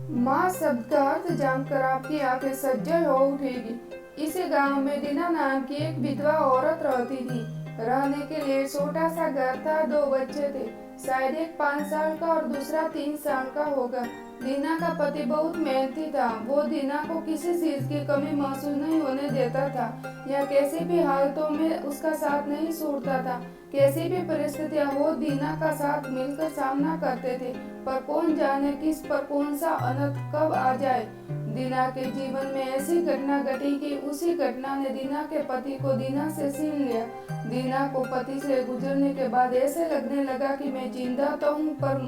माँ शब्द का अर्थ जानकर आपकी आंखें सज्जल हो उठेगी। इस गांव में दीना नाम की एक विधवा औरत रहती थी। रहने के लिए छोटा सा घर था, दो बच्चे थे, शायद एक 5 साल का और दूसरा 3 साल का होगा। दीना का पति बहुत मेहनती था। वो दीना को किसी चीज की कमी महसूस नहीं होने देता था या किसी भी हालतों में उसका साथ नहीं छोड़ता था। कैसी भी परिस्थितियां हो, दीना का साथ मिलकर सामना करते थे। पर कौन जाने किस पर कौन सा अनर्थ कब आ जाए। दीना के जीवन में ऐसी घटना घटी कि उसी घटना ने दीना के पति को दीना से छीन लिया। दीना को पति से गुजरने के बाद ऐसे लगने लगा कि मैं जिंदा तो हूँ पर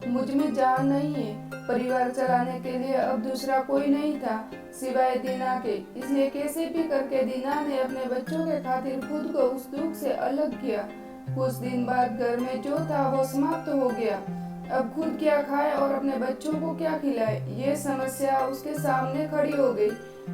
मुझ में जान नहीं है। परिवार चलाने के लिए अब दूसरा कोई नहीं था सिवाय दीना के। इसलिए कैसे भी करके दीना ने अपने बच्चों के खातिर खुद को उस दुख से अलग किया। कुछ दिन बाद घर में जो था वो समाप्त हो गया। अब खुद क्या खाए और अपने बच्चों को क्या खिलाए, ये समस्या उसके सामने खड़ी हो गई।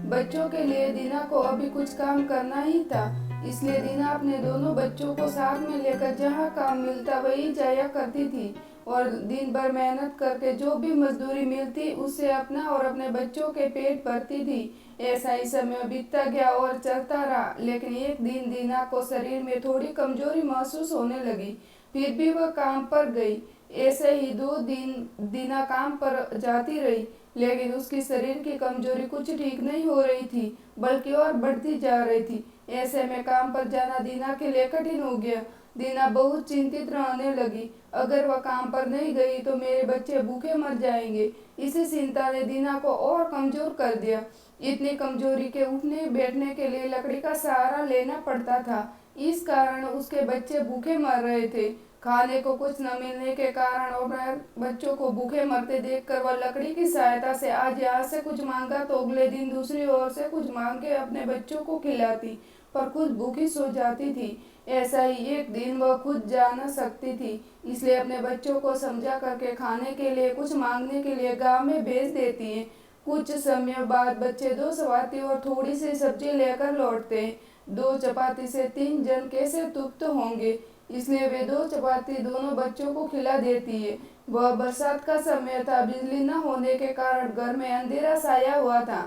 बच्चों के लिए दीना को अभी कुछ काम करना ही था। इसलिए दीना अपने दोनों बच्चों को साथ में लेकर जहाँ काम मिलता वही जाया करती थी और दिन भर मेहनत करके जो भी मजदूरी मिलती उससे अपना और अपने बच्चों के पेट भरती थी। ऐसा ही समय बीतता गया और चलता रहा, लेकिन एक दिन दीना को शरीर में थोड़ी कमजोरी महसूस होने लगी। फिर भी वह काम पर गई। ऐसे ही 2 दिन दीना काम पर जाती रही, लेकिन उसकी शरीर की कमजोरी कुछ ठीक नहीं हो रही थी, बल्कि और बढ़ती जा रही थी। ऐसे में काम पर जाना दीना के लिए कठिन हो गया। दीना बहुत चिंतित रहने लगी। अगर वह काम पर नहीं गई तो मेरे बच्चे भूखे मर जाएंगे। इसी चिंता ने दीना को और कमजोर कर दिया। इतनी कमजोरी के उठने बैठने के लिए लकड़ी का सहारा लेना पड़ता था। इस कारण उसके बच्चे भूखे मर रहे थे। खाने को कुछ न मिलने के कारण और बच्चों को भूखे मरते देखकर वह लकड़ी की सहायता से आज यहाँ से कुछ मांगा तो अगले दिन दूसरी ओर से कुछ मांग के अपने बच्चों को खिलाती, पर खुद भूखी सो जाती थी। ऐसा ही एक दिन वह खुद जा न सकती थी, इसलिए अपने बच्चों को समझा करके खाने के लिए कुछ मांगने के लिए गांव में भेज देती है। कुछ समय बाद बच्चे 2 चपाती और थोड़ी सी सब्जी लेकर लौटते हैं। 2 चपाती से 3 जन कैसे तृप्त होंगे, इसलिए वे 2 चपाती दोनों बच्चों को खिला देती है। वह बरसात का समय था, बिजली न होने के कारण घर में अंधेरा छाया हुआ था।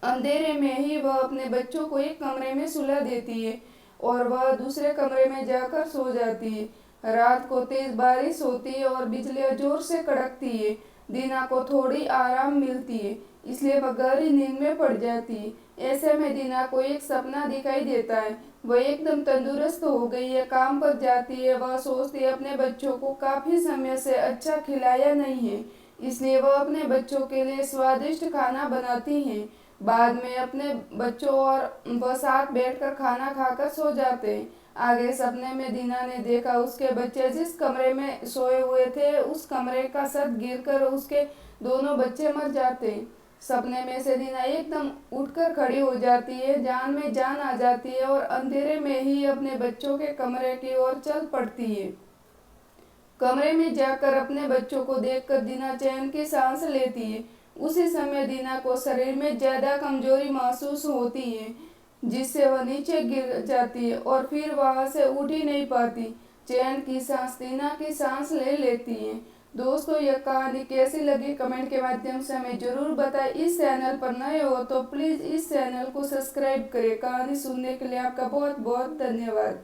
अंधेरे में ही वह अपने बच्चों को एक कमरे में सुला देती है और वह दूसरे कमरे में जाकर सो जाती है। रात को तेज बारिश होती है और बिजलियां जोर से कड़कती है। दीना को थोड़ी आराम मिलती है, इसलिए वह गहरी नींद में पड़ जाती है। ऐसे में दीना को एक सपना दिखाई देता है। वह एकदम तंदुरुस्त हो गई है, काम पर जाती है। वह सोचती है अपने बच्चों को काफी समय से अच्छा खिलाया नहीं है, इसलिए वह अपने बच्चों के लिए स्वादिष्ट खाना बनाती है। बाद में अपने बच्चों और वह साथ बैठकर खाना खाकर सो जाते हैं। आगे सपने में दीना ने देखा उसके बच्चे जिस कमरे में सोए हुए थे उस कमरे का छत गिरकर उसके दोनों बच्चे मर जाते हैं। सपने में से दीना एकदम उठकर खड़ी हो जाती है, जान में जान आ जाती है और अंधेरे में ही अपने बच्चों के कमरे की ओर चल पड़ती है। कमरे में जाकर अपने बच्चों को देखकर दीना चैन की सांस लेती है। उसी समय दीना को शरीर में ज्यादा कमजोरी महसूस होती है, जिससे वह नीचे गिर जाती है और फिर वहां से उठ ही नहीं पाती। चैन की सांस दीना की सांस ले लेती है। दोस्तों, यह कहानी कैसी लगी कमेंट के माध्यम से हमें जरूर बताएं। इस चैनल पर नए हो तो प्लीज इस चैनल को सब्सक्राइब करें। कहानी सुनने के लिए आपका बहुत बहुत धन्यवाद।